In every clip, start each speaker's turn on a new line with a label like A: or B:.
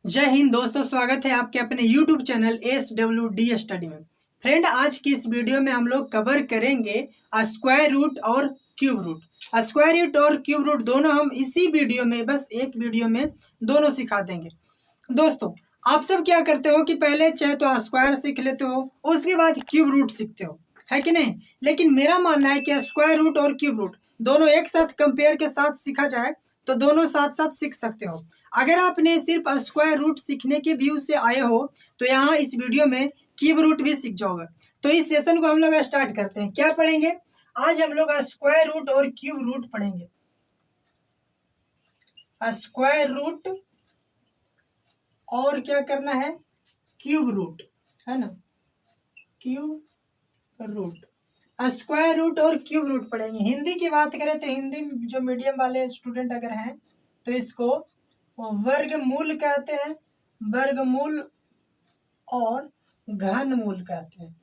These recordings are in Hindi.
A: जय हिंद दोस्तों, स्वागत है आपके अपने YouTube चैनल SWD स्टडी में। फ्रेंड, आज की इस वीडियो में हम लोग कवर करेंगे स्क्वायर रूट और क्यूब रूट। स्क्वायर रूट और क्यूब रूट दोनों हम इसी वीडियो में, बस एक वीडियो में दोनों सिखा देंगे। दोस्तों, आप सब क्या करते हो कि पहले चाहे तो स्क्वायर सीख लेते हो, उसके बाद क्यूब रूट सीखते हो, है कि नहीं। लेकिन मेरा मानना है कि स्क्वायर रूट और क्यूब रूट दोनों एक साथ कंपेयर के साथ सीखा जाए तो दोनों साथ साथ सीख सकते हो। अगर आपने सिर्फ स्क्वायर रूट सीखने के व्यू से आए हो तो यहाँ इस वीडियो में क्यूब रूट भी सीख जाओगे। तो इस सेशन को हम लोग स्टार्ट करते हैं। क्या पढ़ेंगे आज? हम लोग स्क्वायर रूट और क्यूब रूट पढ़ेंगे। स्क्वायर रूट और क्या करना है, क्यूब रूट, है ना। क्यूब रूट, स्क्वायर रूट और क्यूब रूट पढ़ेंगे। हिंदी की बात करें तो हिंदी जो मीडियम वाले स्टूडेंट अगर हैं तो इसको वर्गमूल कहते हैं, वर्गमूल और घनमूल कहते हैं।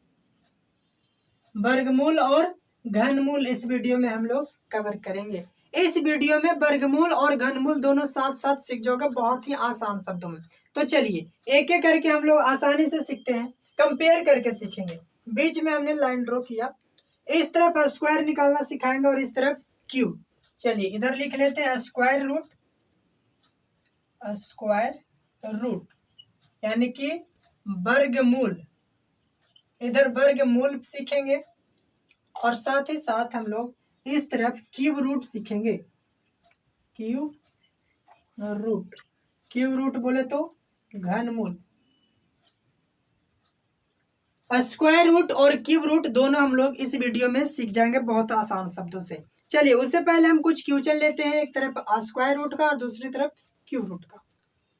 A: वर्गमूल और घनमूल इस वीडियो में हम लोग कवर करेंगे। इस वीडियो में वर्गमूल और घनमूल दोनों साथ साथ सीख जाओगे, बहुत ही आसान शब्दों में। तो चलिए एक एक करके हम लोग आसानी से सीखते हैं, कंपेयर करके सीखेंगे। बीच में हमने लाइन ड्रॉ किया, इस तरफ स्क्वायर निकालना सिखाएंगे और इस तरफ क्यूब। चलिए इधर लिख लेते हैं स्क्वायर रूट, स्क्वायर रूट यानी कि वर्गमूल। इधर वर्गमूल सीखेंगे और साथ ही साथ हम लोग इस तरफ क्यूब रूट सीखेंगे। क्यूब रूट, क्यूब रूट बोले तो घनमूल। स्क्वायर रूट और क्यूब रूट दोनों हम लोग इस वीडियो में सीख जाएंगे बहुत आसान शब्दों से। चलिए उससे पहले हम कुछ क्वेश्चन लेते हैं, एक तरफ स्क्वायर रूट का और दूसरी तरफ क्यूब रूट का।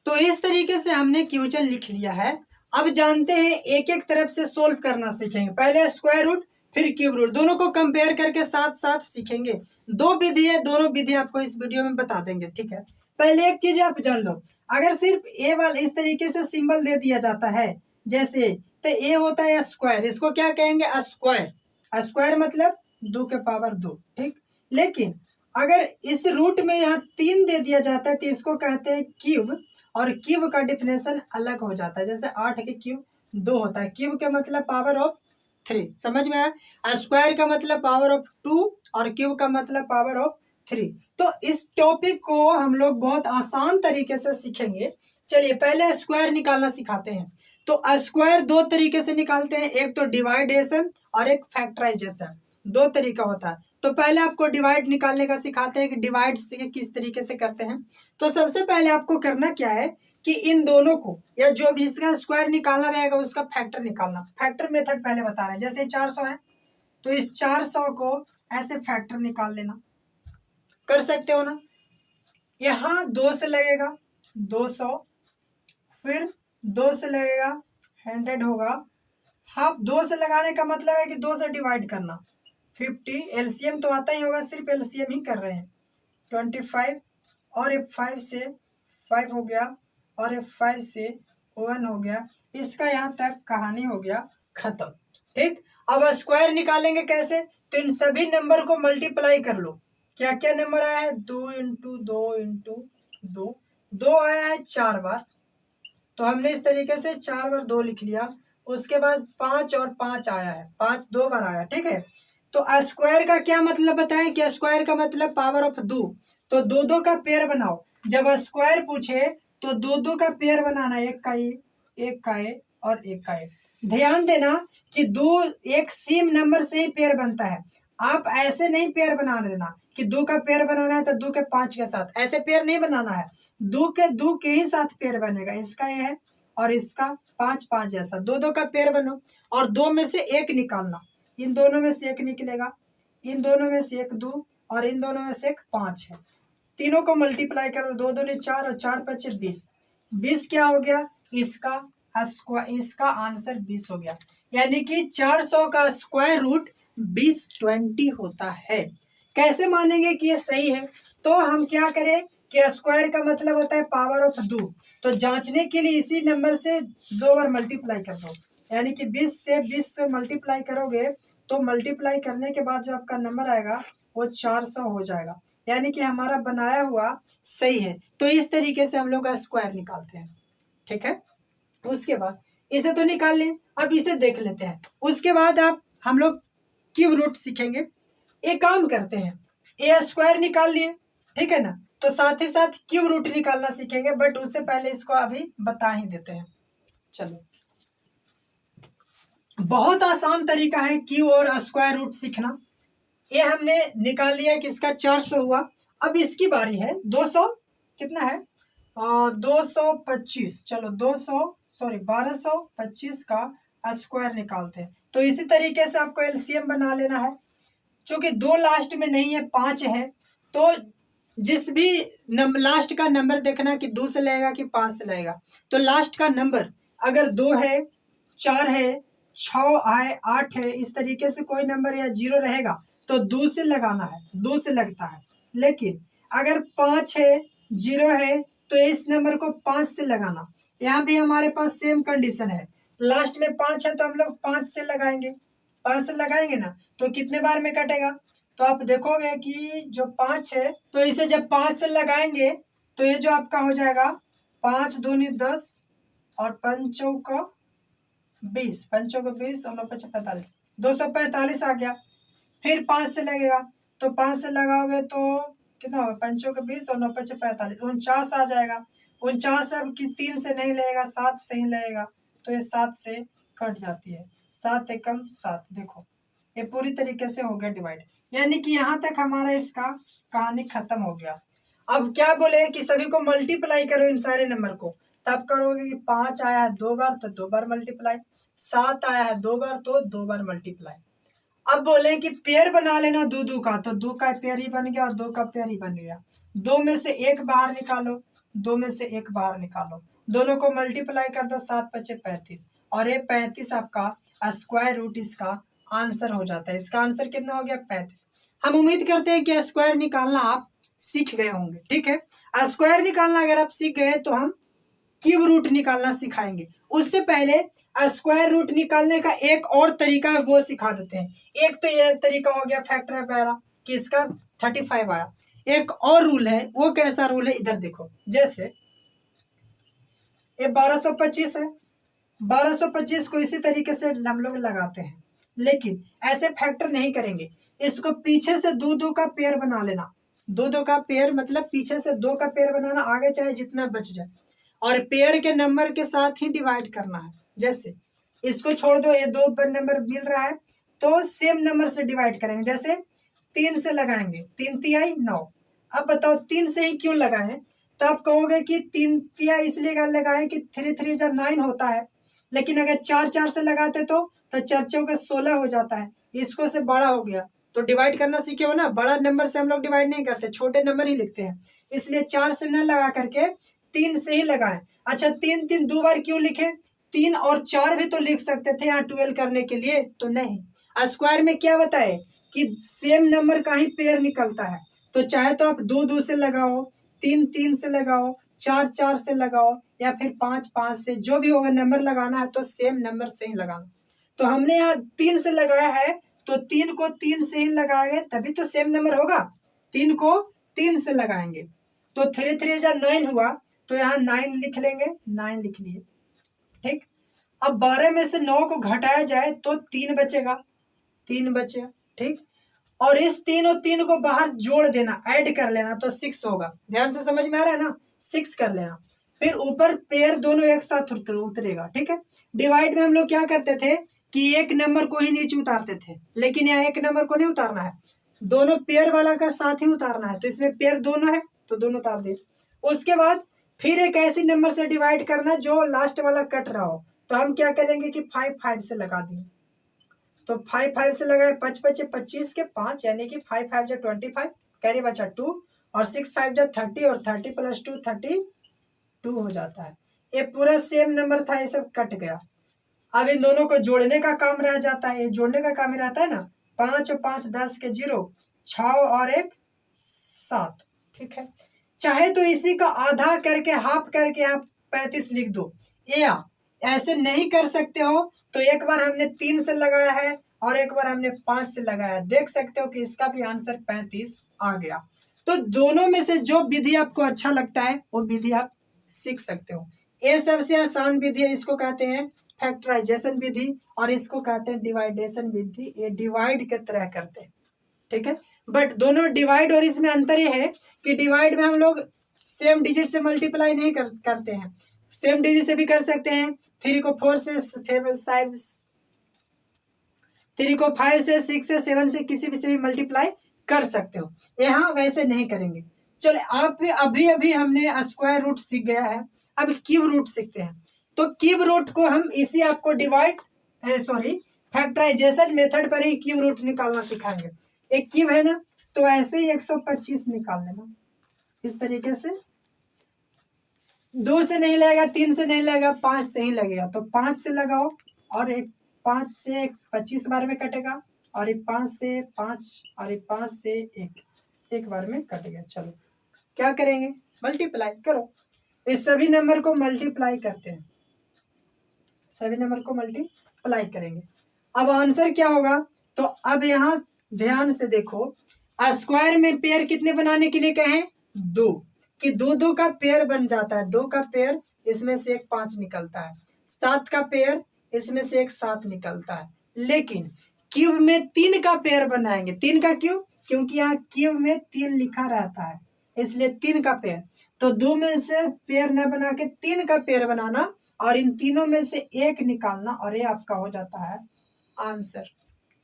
A: तो इस तरीके से हमने क्वेश्चन लिख लिया है। अब जानते हैं एक एक तरफ से सोल्व करना सीखेंगे। पहले स्क्वायर रूट फिर क्यूब रूट, दोनों को कंपेयर करके साथ साथ सीखेंगे। दो विधि है, दोनों विधि आपको इस वीडियो में बता देंगे, ठीक है। पहले एक चीज आप जान लो, अगर सिर्फ ए वाला इस तरीके से सिंबल दे दिया जाता है जैसे, तो ए होता है स्क्वायर, इसको क्या कहेंगे? स्क्वायर। स्क्वायर मतलब 2 के पावर 2, ठीक। लेकिन अगर इस रूट में यहाँ 3 दे दिया जाता है तो इसको कहते हैं क्यूब, और क्यूब का डिफिनेशन अलग हो जाता है। जैसे 8 के क्यूब 2 होता है, क्यूब का मतलब पावर ऑफ 3, समझ में आया। स्क्वायर का मतलब पावर ऑफ 2 और क्यूब का मतलब पावर ऑफ 3। तो इस टॉपिक को हम लोग बहुत आसान तरीके से सीखेंगे। चलिए पहले स्क्वायर निकालना सिखाते हैं। तो स्क्वायर दो तरीके से निकालते हैं, एक तो डिवाइडेशन और एक फैक्टराइजेशन, दो तरीका होता है। तो पहले आपको डिवाइड निकालने का सिखाते हैं कि डिवाइड किस तरीके से करते हैं। तो सबसे पहले आपको करना क्या है कि इन दोनों को, या जो भी इसका स्क्वायर निकालना रहेगा उसका फैक्टर निकालना। फैक्टर मेथड पहले बता रहे हैं। जैसे 400 है तो इस 400 को ऐसे फैक्टर निकाल लेना, कर सकते हो ना। यहाँ 2 से लगेगा 200, फिर 2 से लगेगा 100 होगा, हाफ 2 से लगाने का मतलब है कि 2 से डिवाइड करना। 50 एलसीएम तो आता ही होगा, सिर्फ एलसीएम ही कर रहे हैं। 25 और F5 से 5 हो गया और F5 से 1 हो गया। इसका यहाँ तक कहानी हो गया खत्म, ठीक। अब स्क्वायर निकालेंगे कैसे? तो इन सभी नंबर को मल्टीप्लाई कर लो। क्या क्या नंबर आया है? 2 इंटू 2 इंटू 2, 2 आया है 4 बार, तो हमने इस तरीके से 4 बार 2 लिख लिया। उसके बाद 5 और 5 आया है, 5 2 बार आया, ठीक है। तो स्क्वायर का क्या मतलब बताएं कि स्क्वायर का मतलब पावर ऑफ 2। तो 2 2 का पेयर बनाओ। जब स्क्वायर पूछे तो 2 2 का पेयर बनाना, एक का ए, एक का ए और एक का ए। ध्यान देना कि 2 एक सेम नंबर से ही पेयर बनता है। आप ऐसे नहीं पेयर बना देना कि 2 का पेयर बनाना है तो 2 के 5 के साथ, ऐसे पेयर नहीं बनाना है। 2 के ही साथ पेयर बनेगा। इसका ये है और इसका 5 5 जैसा 2 2 का पेयर बनो और 2 में से एक निकालना। इन दोनों में से एक निकलेगा, इन दोनों में से एक 2 और इन दोनों में से एक 5 है। तीनों को मल्टीप्लाई कर दो, 2 2 ने 4 और 4 5 20। 20 क्या हो गया? इसका आंसर 20 हो गया। यानी कि 400 का स्क्वायर रूट 20 होता है। कैसे मानेंगे कि ये सही है? तो हम क्या करें कि स्क्वायर का मतलब होता है पावर ऑफ 2। तो जांचने के लिए इसी नंबर से 2 बार मल्टीप्लाई कर दो, यानी कि 20 से मल्टीप्लाई करोगे तो मल्टीप्लाई करने के बाद जो आपका नंबर आएगा वो 400 हो जाएगा। यानी कि हमारा बनाया हुआ सही है। तो इस तरीके से हम लोग का स्क्वायर निकालते हैं। ठीक है। उसके बाद इसे तो निकाल लिए, अब इसे देख लेते हैं। उसके बाद हम लोग क्यूब रूट सीखेंगे। एक काम करते हैं, ए स्क्वायर निकाल लिए, ठीक है ना, तो साथ ही साथ क्यूब रूट निकालना सीखेंगे, बट उससे पहले इसको अभी बता ही देते हैं। चलो, बहुत आसान तरीका है क्यूब और स्क्वायर रूट सीखना। ये हमने निकाल लिया कि इसका 400 हुआ। अब इसकी बारी है 200, कितना है 225, चलो 1225 का स्क्वायर निकालते हैं। तो इसी तरीके से आपको एलसीएम बना लेना है। क्योंकि 2 लास्ट में नहीं है, 5 है, तो जिस भी लास्ट का नंबर देखना कि 2 से लगेगा कि 5 से लगेगा। तो लास्ट का नंबर अगर 2 है, 4 है, 6 है, 8 है, इस तरीके से कोई नंबर या 0 रहेगा तो 2 से लगाना है, 2 से लगता है। लेकिन अगर 5 है, 0 है, तो इस नंबर को 5 से लगाना। यहाँ भी हमारे पास सेम कंडीशन है, लास्ट में 5 है तो हम लोग 5 से लगाएंगे। 5 से लगाएंगे ना, तो कितने बार में कटेगा, तो आप देखोगे कि जो 5 है, तो इसे जब 5 से लगाएंगे तो ये जो आपका हो जाएगा 5 दूनी 10 और 5 चौका 20, 5 चौका 20 और 9 5 45, 245 आ गया। फिर 5 से लगेगा, तो 5 से लगाओगे तो कितना होगा, 5 चौका 20 और 9 5 45, 49 आ जाएगा। 49 अब 3 से नहीं लगेगा, 7 से ही लगेगा, तो ये 7 से कट जाती है। 7 एकम 7, देखो ये पूरी तरीके से हो गया डिवाइड। यानी कि यहाँ तक हमारा इसका कहानी खत्म हो गया। अब क्या बोले कि सभी को मल्टीप्लाई करो इन सारे नंबर को, तब करोगे कि 5 आया है 2 बार तो 2 बार मल्टीप्लाई, 7 आया है 2 बार तो 2 बार मल्टीप्लाई। अब बोले कि पेयर बना लेना 2 2 का, तो 2 का पेयर ही बन गया और 2 का पेयर ही बन गया। 2 में से 1 बाहर निकालो, 2 में से 1 बाहर निकालो, दोनों को मल्टीप्लाई कर दो, 7 5 35, और ये 35 आपका स्क्वायर रूट इसका आंसर हो जाता है। इसका आंसर कितना हो गया 35। हम उम्मीद करते हैं कि स्क्वायर निकालना आप सीख गए होंगे। ठीक है, स्क्वायर निकालना अगर आप सीख गए तो हम क्यूब रूट निकालना सिखाएंगे। उससे पहले स्क्वायर रूट निकालने का एक और तरीका है, वो सिखा देते हैं। एक तो ये तरीका हो गया फैक्टर पहला कि इसका 35 आया। एक और रूल है, वो कैसा रूल है इधर देखो। जैसे ये 1225 है, 1225 को इसी तरीके से हम लोग लगाते हैं, लेकिन ऐसे फैक्टर नहीं करेंगे। इसको पीछे से 2 2 का पेयर बना लेना। 2 2 का पेयर मतलब पीछे से 2 का पेयर बनाना, आगे चाहे जितना बच जाए, और पेयर के नंबर के साथ ही डिवाइड करना है। जैसे इसको छोड़ दो, ये 2 नंबर मिल रहा है तो सेम नंबर से डिवाइड करेंगे। जैसे 3 से लगाएंगे, 3 तिहाई 9। अब बताओ 3 से ही क्यों लगाएं, तो आप कहोगे कि 3 तिहाई इसलिए लगाएं कि 3 3 जा 9 होता है, लेकिन अगर 4 4 से लगाते तो 4 चौके 16 हो जाता है। इसको से बड़ा हो गया तो डिवाइड करना सीखे हो ना, बड़ा नंबर से हम लोग डिवाइड नहीं करते, छोटे नंबर ही लिखते हैं। इसलिए 4 से न लगा करके 3 से ही लगाएं। अच्छा 3 3 2 बार क्यों लिखे, 3 और 4 भी तो लिख सकते थे यहाँ 12 करने के लिए, तो नहीं। स्क्वायर में क्या बताए कि सेम नंबर का ही पेयर निकलता है, तो चाहे तो आप 2 2 से लगाओ, 3 3 से लगाओ, 4 4 से लगाओ, या फिर 5 5 से, जो भी होगा नंबर लगाना है तो सेम नंबर से ही लगाना। तो हमने यहाँ 3 से लगाया है, तो 3 को 3 से ही लगाएंगे तभी तो सेम नंबर होगा। 3 को 3 से लगाएंगे तो 3 3 जा 9 हुआ, तो यहाँ 9 लिख लेंगे, 9 लिख लिए। ठीक, अब 12 में से 9 को घटाया जाए तो 3 बचेगा, 3 बचेगा। ठीक, और इस 3 और 3 को बाहर जोड़ देना, ऐड कर लेना, तो 6 होगा। ध्यान से समझ में आ रहा है ना, 6 कर लेना। फिर ऊपर पेयर दोनों एक साथ उतरेगा। ठीक है, डिवाइड में हम लोग क्या करते थे कि एक नंबर को ही नीचे उतारते थे, लेकिन यहाँ एक नंबर को नहीं उतारना है, दोनों पेयर वाला का साथ ही उतारना है। तो इसमें पेयर दोनों है तो दोनों उतार दे। उसके बाद फिर एक ऐसी नंबर से डिवाइड करना जो लास्ट वाला कट रहा हो, तो हम क्या करेंगे कि 5 5 से लगा देंगे। तो 5 5 से लगाए, 5 5 25 के 5, यानी कि 5 5 जा 25, कैरी बचा 2, और 6 5 जा 30, और 30 + 2 32 हो जाता है। ये पूरा सेम नंबर था, ये सब कट गया। अब इन दोनों को जोड़ने का काम रह जाता है, ये जोड़ने का काम ही रहता है ना। 5 और 5 10 के 0, 6 और 1 7। ठीक है, चाहे तो इसी का आधा करके, हाफ करके आप 35 लिख दो, या ऐसे नहीं कर सकते हो तो एक बार हमने 3 से लगाया है और एक बार हमने 5 से लगाया है। देख सकते हो कि इसका भी आंसर 35 आ गया। तो दोनों में से जो विधि आपको अच्छा लगता है वो विधि आप सीख सकते हो। ये सबसे आसान विधि है, इसको कहते हैं फैक्टराइजेशन विधि और इसको कहते हैं डिवाइडेशन विधि। ये डिवाइड के तरह करते हैं, ठीक है। बट दोनों डिवाइड और इसमें अंतर ये है कि डिवाइड में हम लोग सेम डिजिट से मल्टीप्लाई नहीं करते हैं, सेम डिजिट से भी कर सकते हैं। 3 को 4 से 3 को 5 से 6 से 7 से किसी भी से भी मल्टीप्लाई कर सकते हो। यहाँ वैसे नहीं करेंगे। चलो आप अभी अभी हमने स्क्वायर रूट सीख गया है, अब क्यूब रूट सीखते हैं। तो क्यूब रूट को हम इसी आपको फैक्टराइजेशन मेथड पर ही क्यूब रूट निकालना सिखाएंगे। एक क्यूब है ना, तो ऐसे ही 125 निकाल लेना इस तरीके से। 2 से नहीं लगेगा, 3 से नहीं लगेगा, 5 से ही लगेगा। तो 5 से लगाओ और एक 5 से 25 बार में कटेगा और एक 5 से 5 और एक 5 से 1 बार में कटेगा। चलो क्या करेंगे, मल्टीप्लाई करो। इस सभी नंबर को मल्टीप्लाई करते हैं, सभी नंबर को मल्टीप्लाई करेंगे। अब आंसर क्या होगा, तो अब यहाँ ध्यान से देखो, स्क्वायर में पेयर कितने बनाने के लिए कहें, 2, कि 2 का पेयर बन जाता है। 2 का पेयर इसमें से एक 5 निकलता है, 7 का पेयर इसमें से एक 7 निकलता है। लेकिन क्यूब में 3 का पेयर बनाएंगे। 3 का क्यूब, क्योंकि यहाँ क्यूब में 3 लिखा रहता है, इसलिए 3 का पेयर। तो 2 में से पेयर न बना के 3 का पेयर बनाना और इन तीनों में से एक निकालना, और ये आपका हो जाता है आंसर,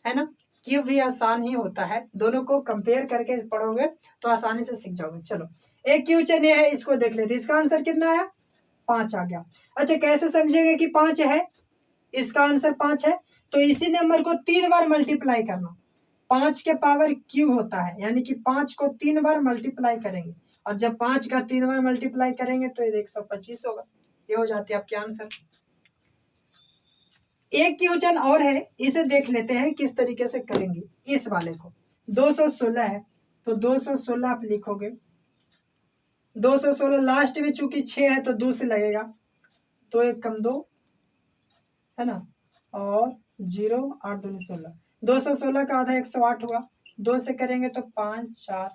A: है ना। क्यूब भी आसान ही होता है, दोनों को कंपेयर करके पढ़ोगे तो आसानी से सीख जाओगे। चलो एक क्वेश्चन ये है, इसको देख लेते। इसका आंसर कितना आया, 5 आ गया। अच्छा कैसे समझेंगे कि 5 है, इसका आंसर 5 है तो इसी नंबर को 3 बार मल्टीप्लाई करना। 5 के पावर क्यूब होता है, यानी कि 5 को 3 बार मल्टीप्लाई करेंगे, और जब 5 का 3 बार मल्टीप्लाई करेंगे तो ये 125 होगा। ये हो जाती है आपके आंसर। एक क्वेश्चन और है, इसे देख लेते हैं किस तरीके से करेंगे। इस वाले को 216 है तो 216 आप लिखोगे। 216 लास्ट में चूंकि 6 है तो 2 से लगेगा, 2 1 कम 2 है ना, और 0 8 2 16। 216 का आधा 108 हुआ। 2 से करेंगे तो 5 4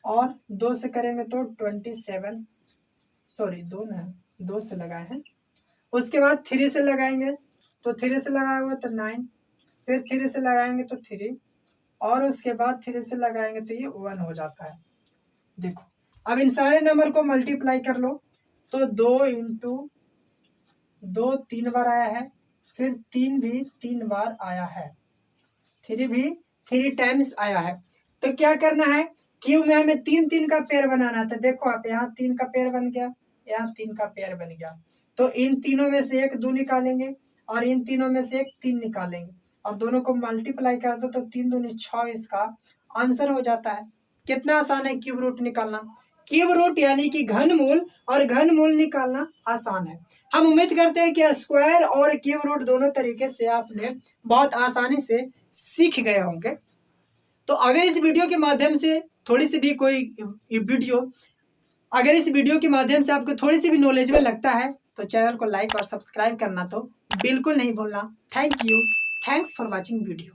A: और 2 से करेंगे तो 27, सॉरी 2 से लगाए हैं। उसके बाद 3 से लगाएंगे तो 3 से लगाए हुए तो 9, फिर 3 से लगाएंगे तो 3, और उसके बाद 3 से लगाएंगे तो ये 1 हो जाता है। देखो अब इन सारे नंबर को मल्टीप्लाई कर लो तो 2 इंटू 2 3 बार आया है, फिर 3 भी 3 बार आया है, 3 भी 3 टाइम्स आया है। तो क्या करना है, क्यूब में हमें 3 3 का पेयर बनाना था। देखो आप यहाँ 3 का पेयर बन गया, यहाँ 3 का पेयर बन गया। तो इन तीनों में से एक 2 निकालेंगे और इन तीनों में से एक 3 निकालेंगे और दोनों को मल्टीप्लाई कर दो तो 3 दूनी 6 इसका आंसर हो जाता है। कितना आसान है क्यूब रूट निकालना। क्यूब रूट यानी कि घनमूल, और घनमूल निकालना आसान है। हम उम्मीद करते हैं कि स्क्वायर और क्यूब रूट दोनों तरीके से आपने बहुत आसानी से सीख गए होंगे। तो अगर इस वीडियो के माध्यम से थोड़ी सी भी कोई अगर इस वीडियो के माध्यम से आपको थोड़ी सी भी नॉलेजेबल लगता है तो चैनल को लाइक और सब्सक्राइब करना तो बिल्कुल नहीं भूलना। Thank you, thanks for watching video.